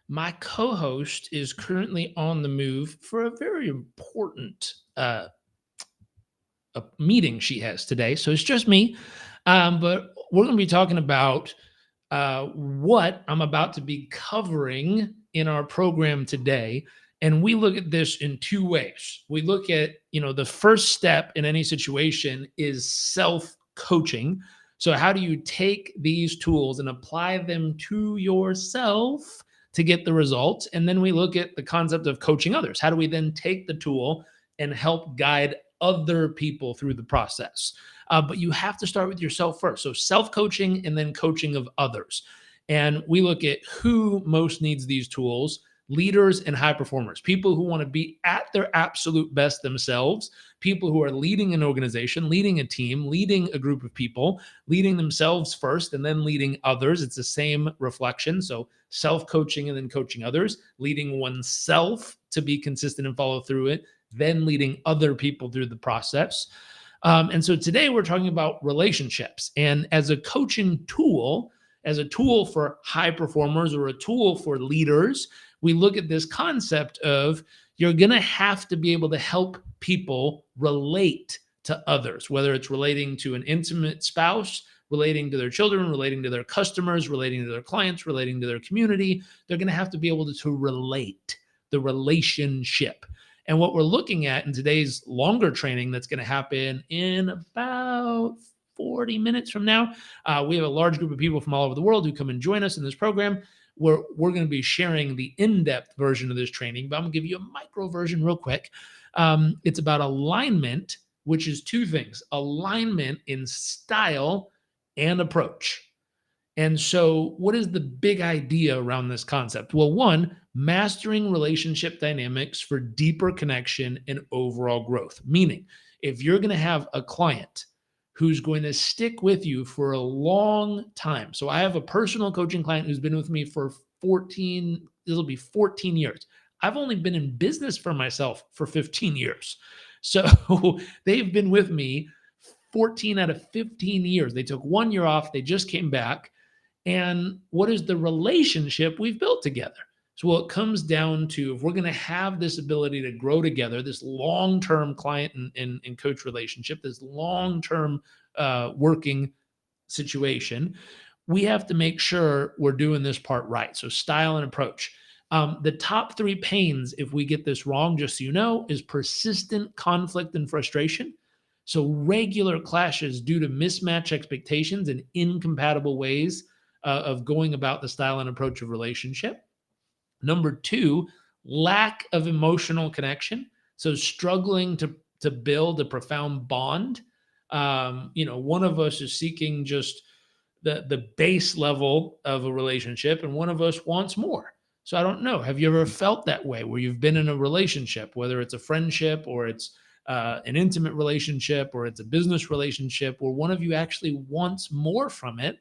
My co-host is currently on the move for a very important a meeting she has today. So it's just me. But we're going to be talking about what I'm about to be covering in our program today. And we look at this in two ways. We look at, the first step in any situation is self coaching. So, how do you take these tools and apply them to yourself to get the results? And then we look at the concept of coaching others. How do we then take the tool and help guide other people through the process? But you have to start with yourself first. So self coaching and then coaching of others. And we look at who most needs these tools: leaders and high performers, people who want to be at their absolute best themselves, people who are leading an organization, leading a team, leading a group of people, leading themselves first and then leading others. It's the same reflection. So self coaching and then coaching others, leading oneself to be consistent and follow through it, then leading other people through the process. And so today we're talking about relationships. And as a coaching tool, as a tool for high performers or a tool for leaders, we look at this concept of you're going to have to be able to help people relate to others, whether it's relating to an intimate spouse, relating to their children, relating to their customers, relating to their clients, relating to their community. They're going to have to be able to relate, the relationship. And what we're looking at in today's longer training that's going to happen in about 40 minutes from now, we have a large group of people from all over the world who come and join us in this program where we're going to be sharing the in-depth version of this training, but I'm going to give you a micro version real quick. It's about alignment, which is two things: alignment in style and approach. And so, what is the big idea around this concept? Well, one, mastering relationship dynamics for deeper connection and overall growth. Meaning, if you're going to have a client who's going to stick with you for a long time. So, I have a personal coaching client who's been with me for 14, this will be 14 years. I've only been in business for myself for 15 years. So, they've been with me 14 out of 15 years. They took 1 year off, they just came back. And what is the relationship we've built together? So, what it comes down to, if we're going to have this ability to grow together, this long term client and coach relationship, this long term working situation, we have to make sure we're doing this part right. So, style and approach. The top three pains, if we get this wrong, just so you know, is persistent conflict and frustration. So, regular clashes due to mismatched expectations and incompatible ways of going about the style and approach of relationship. Number two, lack of emotional connection. So struggling to build a profound bond. One of us is seeking just the base level of a relationship, and one of us wants more. So I don't know. Have you ever felt that way, where you've been in a relationship, whether it's a friendship or it's an intimate relationship or it's a business relationship, where one of you actually wants more from it,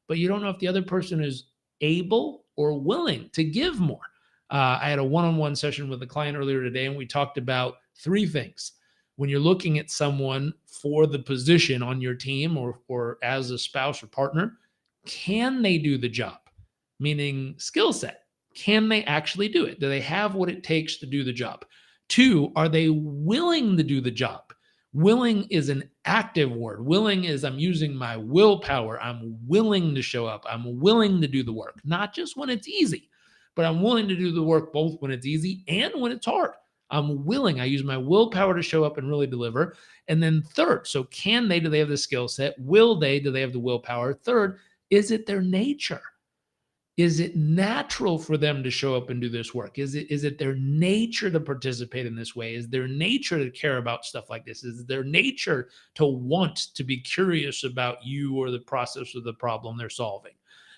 but you don't know if the other person is able or willing to give more? I had a one-on-one session with a client earlier today, and we talked about three things. When you're looking at someone for the position on your team or as a spouse or partner, can they do the job? Meaning skill set. Can they actually do it? Do they have what it takes to do the job? Two, are they willing to do the job? Willing is an active word. Willing is I'm using my willpower. I'm willing to show up. I'm willing to do the work, not just when it's easy, but I'm willing to do the work both when it's easy and when it's hard. I'm willing. I use my willpower to show up and really deliver. And then third, so can they? Do they have the skill set? Will they? Do they have the willpower? Third, is it their nature? Is it natural for them to show up and do this work? Is it their nature to participate in this way? Is their nature to care about stuff like this? Is it their nature to want to be curious about you or the process or the problem they're solving?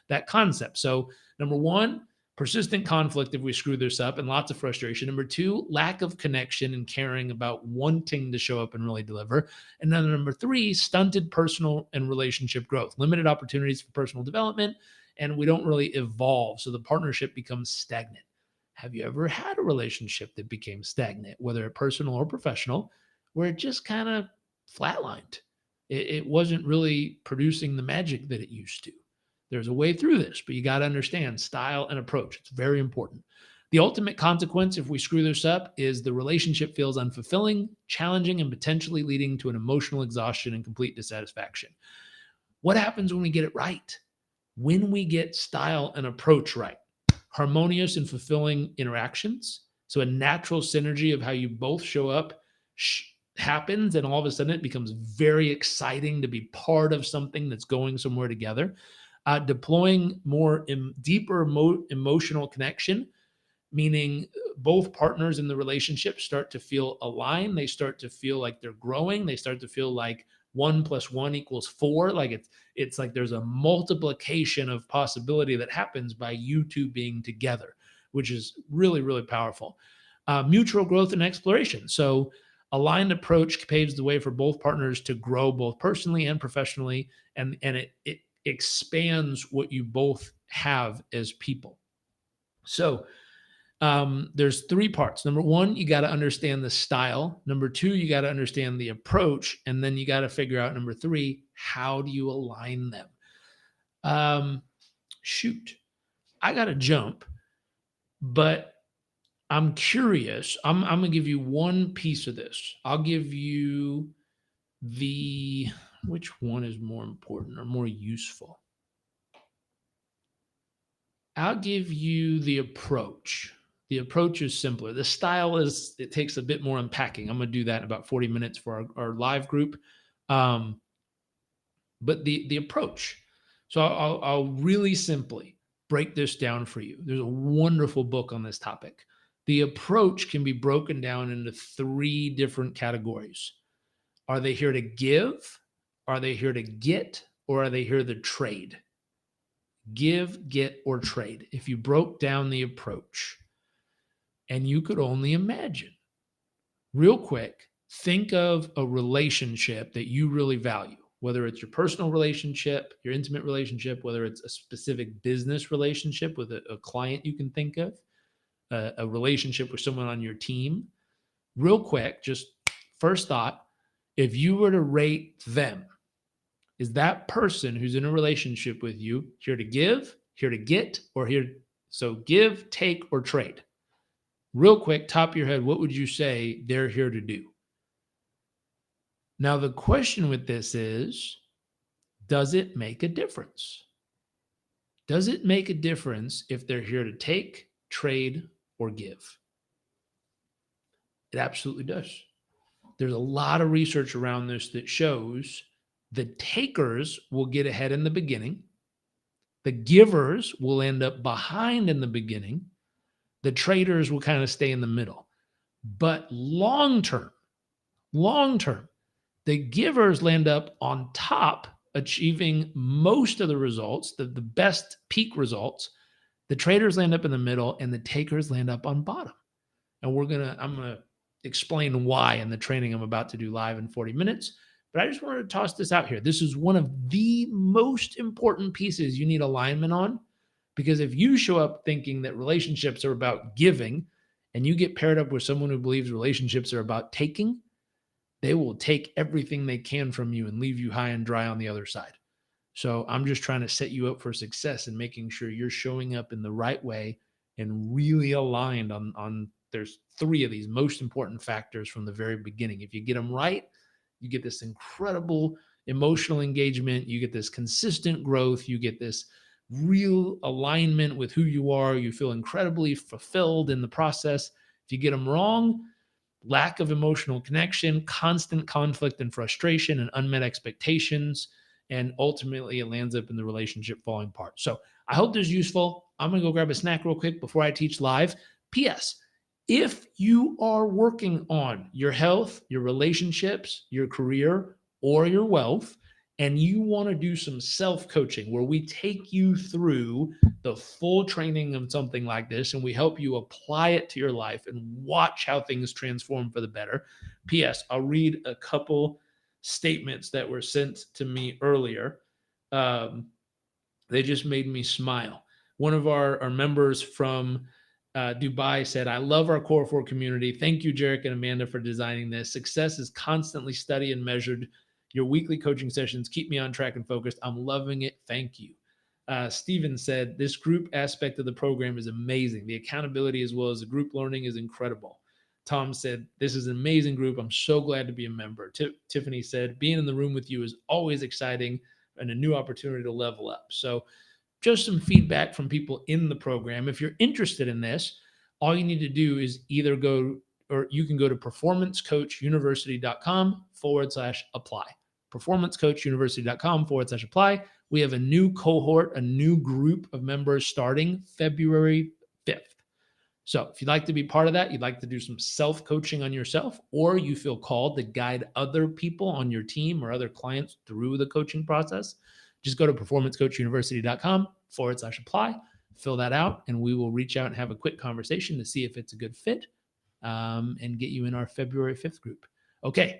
That concept. So number one, persistent conflict if we screw this up and lots of frustration. Number two, lack of connection and caring about wanting to show up and really deliver. And then number three, stunted personal and relationship growth, limited opportunities for personal development, and we don't really evolve. So the partnership becomes stagnant. Have you ever had a relationship that became stagnant, whether personal or professional, where it just kind of flatlined? It wasn't really producing the magic that it used to. There's a way through this, but you got to understand style and approach. It's very important. The ultimate consequence, if we screw this up, is the relationship feels unfulfilling, challenging, and potentially leading to an emotional exhaustion and complete dissatisfaction. What happens when we get it right? When we get style and approach right, harmonious and fulfilling interactions. So a natural synergy of how you both show up happens, and all of a sudden it becomes very exciting to be part of something that's going somewhere together. Deploying more deeper emotional connection, meaning both partners in the relationship start to feel aligned. They start to feel like they're growing. They start to feel like 1+1=4. Like it's like there's a multiplication of possibility that happens by you two being together, which is really, really powerful. Mutual growth and exploration. So aligned approach paves the way for both partners to grow both personally and professionally, and it expands what you both have as people. So there's three parts. Number one, you got to understand the style. Number two, you got to understand the approach. And then you got to figure out, number three, how do you align them? Shoot, I got to jump, but I'm curious. I'm going to give you one piece of this. I'll give you which one is more important or more useful? I'll give you the approach. The approach is simpler. The style it takes a bit more unpacking. I'm going to do that in about 40 minutes for our live group. But the approach. So I'll really simply break this down for you. There's a wonderful book on this topic. The approach can be broken down into three different categories. Are they here to give? Are they here to get? Or are they here to trade? Give, get, or trade. If you broke down the approach, and you could only imagine, real quick, think of a relationship that you really value, whether it's your personal relationship, your intimate relationship, whether it's a specific business relationship with a client you can think of, a relationship with someone on your team. Real quick, just first thought, if you were to rate them, is that person who's in a relationship with you here to give, here to get, or here? So give, take, or trade. Real quick, top of your head, what would you say they're here to do? Now, the question with this is, does it make a difference? Does it make a difference if they're here to take, trade, or give? It absolutely does. There's a lot of research around this that shows the takers will get ahead in the beginning. The givers will end up behind in the beginning. The traders will kind of stay in the middle. But long term, the givers land up on top, achieving most of the results, the best peak results. The traders land up in the middle, and the takers land up on bottom. And I'm gonna explain why in the training I'm about to do live in 40 minutes. But I just wanted to toss this out here. This is one of the most important pieces you need alignment on, because if you show up thinking that relationships are about giving and you get paired up with someone who believes relationships are about taking, they will take everything they can from you and leave you high and dry on the other side. So I'm just trying to set you up for success and making sure you're showing up in the right way and really aligned on there's three of these most important factors from the very beginning. If you get them right, you get this incredible emotional engagement. You get this consistent growth. You get this real alignment with who you are. You feel incredibly fulfilled in the process. If you get them wrong, lack of emotional connection, constant conflict and frustration, and unmet expectations. And ultimately, it lands up in the relationship falling apart. So I hope this is useful. I'm going to go grab a snack real quick before I teach live. P.S. If you are working on your health, your relationships, your career, or your wealth, and you want to do some self-coaching where we take you through the full training of something like this and we help you apply it to your life and watch how things transform for the better. P.S. I'll read a couple statements that were sent to me earlier. They just made me smile. One of our members from Dubai said, I love our Core 4 community. Thank you, Jarek and Amanda, for designing this. Success is constantly studied and measured. Your weekly coaching sessions keep me on track and focused. I'm loving it. Thank you. Steven said, this group aspect of the program is amazing. The accountability as well as the group learning is incredible. Tom said, this is an amazing group. I'm so glad to be a member. Tiffany said, being in the room with you is always exciting and a new opportunity to level up. So just some feedback from people in the program. If you're interested in this, all you need to do is either go, or you can go to performancecoachuniversity.com/apply. Performancecoachuniversity.com/apply. We have a new cohort, a new group of members starting February 5th. So if you'd like to be part of that, you'd like to do some self-coaching on yourself, or you feel called to guide other people on your team or other clients through the coaching process, just go to performancecoachuniversity.com/apply, fill that out, and we will reach out and have a quick conversation to see if it's a good fit, and get you in our February 5th group. Okay,